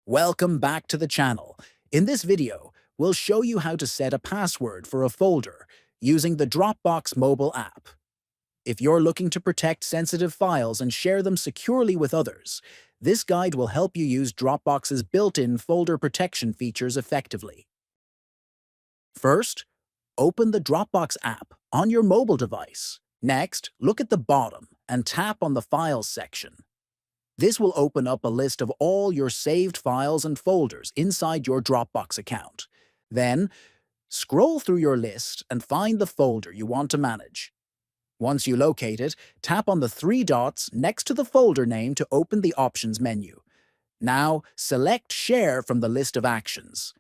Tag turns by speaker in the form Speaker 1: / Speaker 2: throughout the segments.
Speaker 1: Welcome back to the channel. In this video, we'll show you how to set a password for a folder using the Dropbox mobile app. If you're looking to protect sensitive files and share them securely with others, this guide will help you use Dropbox's built-in folder protection features effectively. First, open the Dropbox app on your mobile device. Next, look at the bottom and tap on the Files section. This will open up a list of all your saved files and folders inside your Dropbox account. Then, scroll through your list and find the folder you want to manage. Once you locate it, tap on the three dots next to the folder name to open the Options menu. Now, select Share from the list of actions.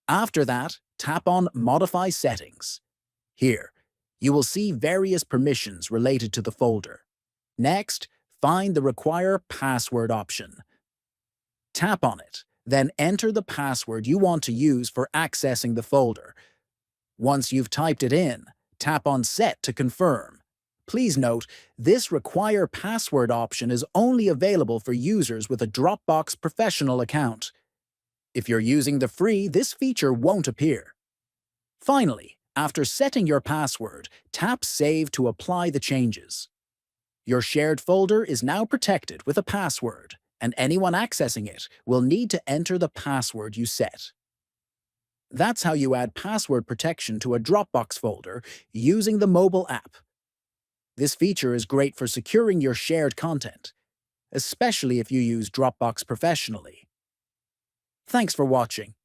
Speaker 1: After that, tap on Modify Settings. Here, you will see various permissions related to the folder. Next, find the Require Password option. Tap on it, then enter the password you want to use for accessing the folder. Once you've typed it in, tap on Set to confirm. Please note, this Require Password option is only available for users with a Dropbox Professional account. If you're using the free, this feature won't appear. Finally, after setting your password, tap Save to apply the changes. Your shared folder is now protected with a password, and anyone accessing it will need to enter the password you set. That's how you add password protection to a Dropbox folder using the mobile app. This feature is great for securing your shared content, especially if you use Dropbox professionally. Thanks for watching.